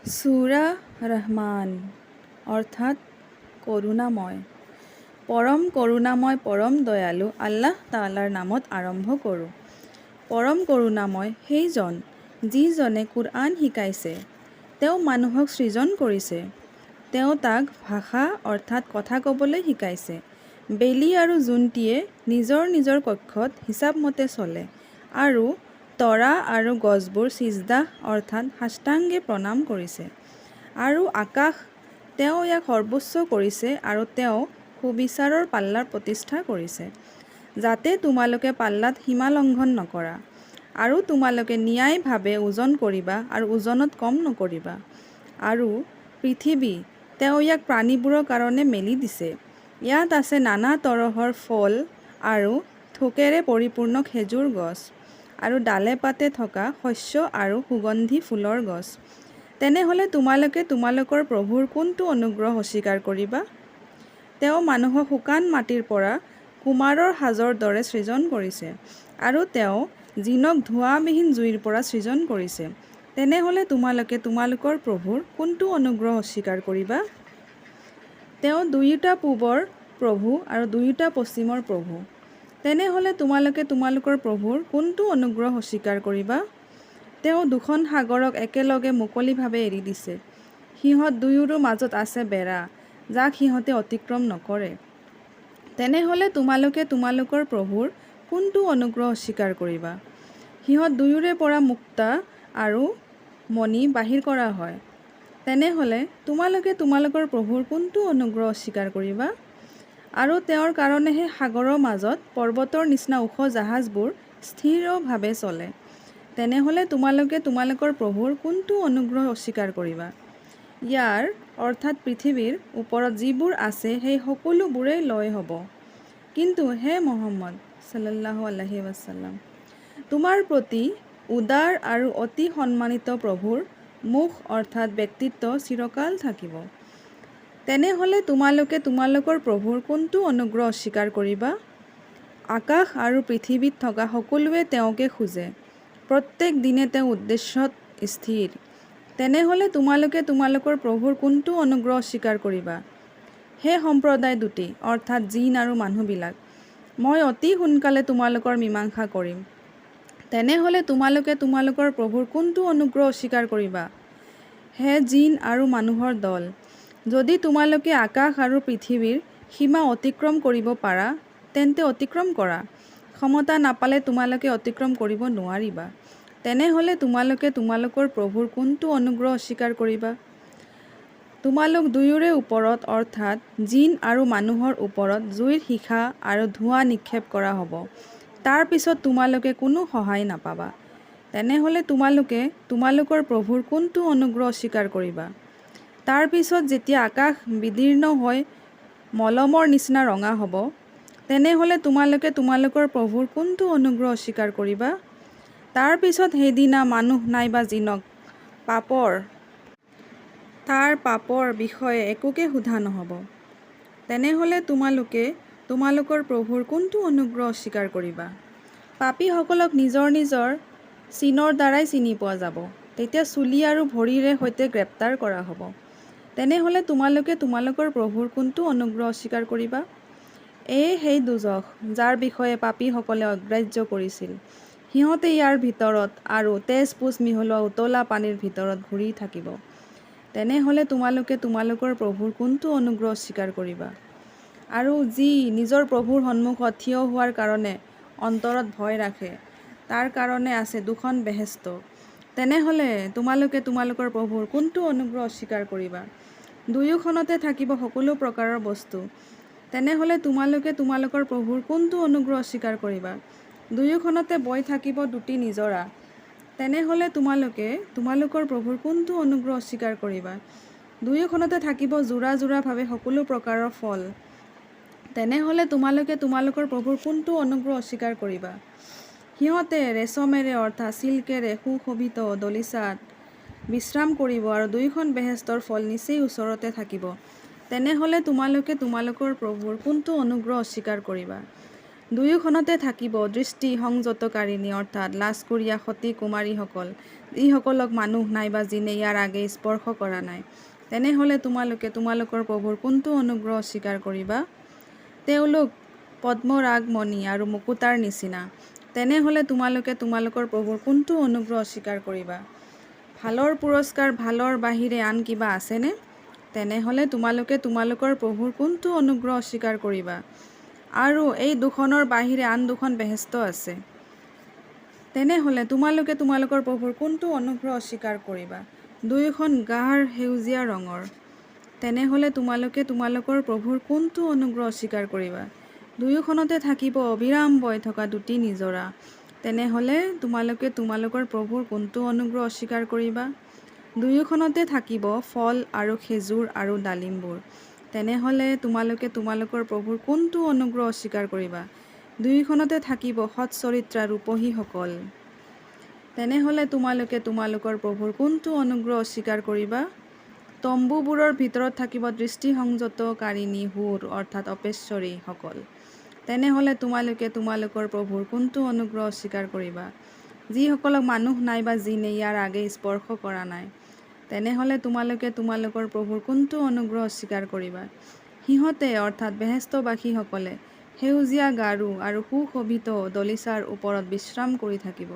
সূৰা ৰহমান অৰ্থাৎ কৰুণাময়। পৰম কৰুণাময় পৰম দয়ালু আল্লাহ তাআলাৰ নামত আৰম্ভ কৰোঁ। পৰম কৰুণাময় সেইজন যিজনে কুৰআন শিকাইছে। তেওঁ মানুহক সৃজন কৰিছে। তেওঁ তাক ভাষা অৰ্থাৎ কথা ক'বলৈ শিকাইছে। বেলি আৰু জোনটিয়ে নিজৰ নিজৰ কক্ষত হিচাপমতে চলে আৰু তৰা আৰু গছবোৰ চিজদাহ অৰ্থাৎ সাষ্টাংগে প্ৰণাম কৰিছে। আৰু আকাশ তেওঁ ইয়াক সৰ্বোচ্চ কৰিছে আৰু তেওঁ সুবিচাৰৰ পাল্লাৰ প্ৰতিষ্ঠা কৰিছে, যাতে তোমালোকে পাল্লাত সীমা লংঘন নকৰা আৰু তোমালোকে ন্যায়ভাৱে ওজন কৰিবা আৰু ওজনত কম নকৰিবা। আৰু পৃথিৱী তেওঁ ইয়াক প্ৰাণীবোৰৰ কাৰণে মেলি দিছে। ইয়াত আছে নানা তৰহৰ ফল আৰু থোকেৰে পৰিপূৰ্ণ খেজুৰ গছ আৰু ডালে পাতে থকা শস্য আৰু সুগন্ধি ফুলৰ গছ। তেনেহ'লে তোমালোকে তোমালোকৰ প্ৰভুৰ কোনটো অনুগ্ৰহ অস্বীকাৰ কৰিবা? তেওঁ মানুহক শুকান মাটিৰ পৰা কুমাৰৰ সাজৰ দৰে সৃজন কৰিছে আৰু তেওঁ জিনক ধোঁৱাবিহীন জুইৰ পৰা সৃজন কৰিছে। তেনেহ'লে তোমালোকে তোমালোকৰ প্ৰভুৰ কোনটো অনুগ্ৰহ অস্বীকাৰ কৰিবা? তেওঁ দুয়োটা পূবৰ প্ৰভু আৰু দুয়োটা পশ্চিমৰ প্ৰভু। তেনেহ'লে তোমালোকে তোমালোকৰ প্ৰভুৰ কোনটো অনুগ্ৰহ অস্বীকাৰ কৰিবা? তেওঁ দুখন সাগৰক একেলগে মুকলিভাৱে এৰি দিছে। সিহঁত দুয়োৰো মাজত আছে বেৰা, যাক সিহঁতে অতিক্ৰম নকৰে। তেনেহ'লে তোমালোকে তোমালোকৰ প্ৰভুৰ কোনটো অনুগ্ৰহ অস্বীকাৰ কৰিবা? সিহঁত দুয়োৰে পৰা মুক্তা আৰু মণি বাহিৰ কৰা হয়। তেনেহ'লে তোমালোকে তোমালোকৰ প্ৰভুৰ কোনটো অনুগ্ৰহ অস্বীকাৰ কৰিবা? আৰু তেওঁৰ কাৰণেহে সাগৰৰ মাজত পৰ্বতৰ নিচিনা ওখ জাহাজবোৰ স্থিৰভাৱে চলে। তেনেহ'লে তোমালোকে তোমালোকৰ প্ৰভুৰ কোনটো অনুগ্ৰহ অস্বীকাৰ কৰিবা? ইয়াৰ অৰ্থাৎ পৃথিৱীৰ ওপৰত যিবোৰ আছে সেই সকলোবোৰেই লয় হ'ব। কিন্তু হে মুহাম্মদ সাল্লাল্লাহু আলাইহি ৱাসাল্লাম, তোমাৰ প্ৰতি উদাৰ আৰু অতি সন্মানিত প্ৰভুৰ মুখ অৰ্থাৎ ব্যক্তিত্ব চিৰকাল থাকিব। তেনেহ'লে তোমালোকে তোমালোকৰ প্ৰভুৰ কোনটো অনুগ্ৰহ অস্বীকাৰ কৰিবা? আকাশ আৰু পৃথিৱীত থকা সকলোৱে তেওঁকে খোজে। প্ৰত্যেক দিনে তেওঁ উদ্দেশ্যত স্থিৰ। তেনেহ'লে তোমালোকে তোমালোকৰ প্ৰভুৰ কোনটো অনুগ্ৰহ অস্বীকাৰ কৰিবা? হে সম্প্ৰদায় দুটি অৰ্থাৎ জিন আৰু মানুহবিলাক, মই অতি সোনকালে তোমালোকৰ মীমাংসা কৰিম। তেনেহ'লে তোমালোকে তোমালোকৰ প্ৰভুৰ কোনটো অনুগ্ৰহ অস্বীকাৰ কৰিবা? হে জিন আৰু মানুহৰ দল, যদি তোমালোকে আকাশ আৰু পৃথিৱীৰ সীমা অতিক্ৰম কৰিব পাৰা তেন্তে অতিক্ৰম কৰা। ক্ষমতা নাপালে তোমালোকে অতিক্ৰম কৰিব নোৱাৰিবা। তেনেহ'লে তোমালোকে তোমালোকৰ প্ৰভুৰ কোনটো অনুগ্ৰহ অস্বীকাৰ কৰিবা? তোমালোক দুয়োৰে ওপৰত অৰ্থাৎ জিন আৰু মানুহৰ ওপৰত জুইৰ শিখা আৰু ধোঁৱা নিক্ষেপ কৰা হ'ব। তাৰ পিছত তোমালোকে কোনো সহায় নাপাবা। তেনেহ'লে তোমালোকে তোমালোকৰ প্ৰভুৰ কোনটো অনুগ্ৰহ অস্বীকাৰ কৰিবা? তাৰ পিছত যেতিয়া আকাশ বিদীৰ্ণ হৈ মলমৰ নিচিনা ৰঙা হ'ব, তেনেহ'লে তোমালোকে তোমালোকৰ প্ৰভুৰ কোনটো অনুগ্ৰহ অস্বীকাৰ কৰিবা? তাৰ পিছত সেইদিনা মানুহ নাইবা জিনক তাৰ পাপৰ বিষয়ে একোকে সোধা নহ'ব। তেনেহ'লে তোমালোকে তোমালোকৰ প্ৰভুৰ কোনটো অনুগ্ৰহ অস্বীকাৰ কৰিবা? পাপীসকলক নিজৰ নিজৰ চিনৰ দ্বাৰাই চিনি পোৱা যাব। তেতিয়া চুলি আৰু ভৰিৰে সৈতে গ্ৰেপ্তাৰ কৰা হ'ব। তেনেহ'লে তোমালোকে তোমালোকৰ প্ৰভুৰ কোনটো অনুগ্ৰহ অস্বীকাৰ কৰিবা? সেই দোজখ যাৰ বিষয়ে পাপীসকলে অগ্ৰাহ্য কৰিছিল। সিহঁতে ইয়াৰ ভিতৰত আৰু তেজ-পুজ মিহলোৱা উতলা পানীৰ ভিতৰত ঘূৰি থাকিব। তেনেহ'লে তোমালোকে তোমালোকৰ প্ৰভুৰ কোনটো অনুগ্ৰহ অস্বীকাৰ কৰিবা? আৰু যি নিজৰ প্ৰভুৰ সন্মুখত থিয় হোৱাৰ কাৰণে অন্তৰত ভয় ৰাখে, তাৰ কাৰণে আছে দুখন বেহেস্ত। তেনেহ'লে তোমালোকে তোমালোকৰ প্ৰভুৰ কোনটো অনুগ্ৰহ অস্বীকাৰ কৰিবা? দুয়োখনতে থাকিব সকলো প্ৰকাৰৰ বস্তু। তেনেহ'লে তোমালোকে তোমালোকৰ প্ৰভুৰ কোনটো অনুগ্ৰহ অস্বীকাৰ কৰিবা? দুয়োখনতে বৈ থাকিব দুটি নিজৰা। তেনেহ'লে তোমালোকে তোমালোকৰ প্ৰভুৰ কোনটো অনুগ্ৰহ অস্বীকাৰ কৰিবা? দুয়োখনতে থাকিব যোৰা যোৰাভাৱে সকলো প্ৰকাৰৰ ফল। তেনেহ'লে তোমালোকে তোমালোকৰ প্ৰভুৰ কোনটো অনুগ্ৰহ অস্বীকাৰ কৰিবা? সিহঁতে ৰেচমেৰে অৰ্থাৎ চিল্কেৰে সুশোভিত দলিচাত বিশ্ৰাম কৰিব আৰু দুয়োখন বেহেস্তৰ ফল নিচেই ওচৰতে থাকিব। তেনেহ'লে তোমালোকে তোমালোকৰ প্ৰভুৰ কোনটো অনুগ্ৰহ অস্বীকাৰ কৰিবা? দুয়োখনতে থাকিব দৃষ্টি সংযতকাৰিণী অৰ্থাৎ লাজকুৰীয়া সতী কুমাৰীসকল, যিসকলক মানুহ নাইবা জিনে ইয়াৰ আগে স্পৰ্শ কৰা নাই। তেনেহ'লে তোমালোকে তোমালোকৰ প্ৰভুৰ কোনটো অনুগ্ৰহ অস্বীকাৰ কৰিবা? তেওঁলোক পদ্মৰাগমণি আৰু মুকুতাৰ নিচিনা। তেনেহ'লে তোমালোকে তোমালোকৰ প্ৰভুৰ কোনটো অনুগ্ৰহ অস্বীকাৰ কৰিবা? ভালৰ পুৰস্কাৰ ভালৰ বাহিৰে আন কিবা আছেনে? তেনেহ'লে তোমালোকে তোমালোকৰ প্ৰভুৰ কোনটো অনুগ্ৰহ অস্বীকাৰ কৰিবা? আৰু এই দুখনৰ বাহিৰে আন দুখন বেহেস্ত আছে। তেনেহ'লে তোমালোকে তোমালোকৰ প্ৰভুৰ কোনটো অনুগ্ৰহ অস্বীকাৰ কৰিবা? দুয়োখন গাঢ় সেউজীয়া ৰঙৰ। তেনেহ'লে তোমালোকে তোমালোকৰ প্ৰভুৰ কোনটো অনুগ্ৰহ অস্বীকাৰ কৰিবা? দুয়োখনতে থাকিব অবিৰাম বৈ থকা দুটি নিজৰা। তেনেহ'লে তোমালোকে তোমালোকৰ প্ৰভুৰ কোনটো অনুগ্ৰহ অস্বীকাৰ কৰিবা? দুয়োখনতে থাকিব ফল আৰু খেজুৰ আৰু ডালিমবোৰ। তেনেহ'লে তোমালোকে তোমালোকৰ প্ৰভুৰ কোনটো অনুগ্ৰহ অস্বীকাৰ কৰিবা? দুয়োখনতে থাকিব সৎ চৰিত্ৰা ৰূপহীসকল। তেনেহ'লে তোমালোকে তোমালোকৰ প্ৰভুৰ কোনটো অনুগ্ৰহ অস্বীকাৰ কৰিবা? তম্বুবোৰৰ ভিতৰত থাকিব দৃষ্টি সংযতকাৰিণী হুৰ অৰ্থাৎ অপেশ্বৰীসকল। তেনেহ'লে তোমালোকে তোমালোকৰ প্ৰভুৰ কোনটো অনুগ্ৰহ অস্বীকাৰ কৰিবা? যিসকলক মানুহ নাইবা জিনে ইয়াৰ আগে স্পৰ্শ কৰা নাই। তেনেহ'লে তোমালোকে তোমালোকৰ প্ৰভুৰ কোনটো অনুগ্ৰহ অস্বীকাৰ কৰিবা? সিহঁতে অৰ্থাৎ বেহেস্তবাসীসকলে সেউজীয়া গাৰু আৰু সুশোভিত দলিচাৰ ওপৰত বিশ্ৰাম কৰি থাকিব।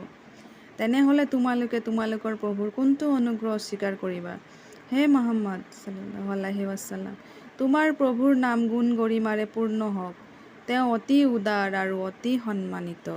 তেনেহ'লে তোমালোকে তোমালোকৰ প্ৰভুৰ কোনটো অনুগ্ৰহ অস্বীকাৰ কৰিবা? হে মহম্মদ সাল্লাল্লাহু আলাইহি ৱাসাল্লাম, তোমাৰ প্ৰভুৰ নাম গুণ গৰিমাৰে পূৰ্ণ হওক। তেওঁ অতি উদাৰ আৰু অতি সন্মানিত।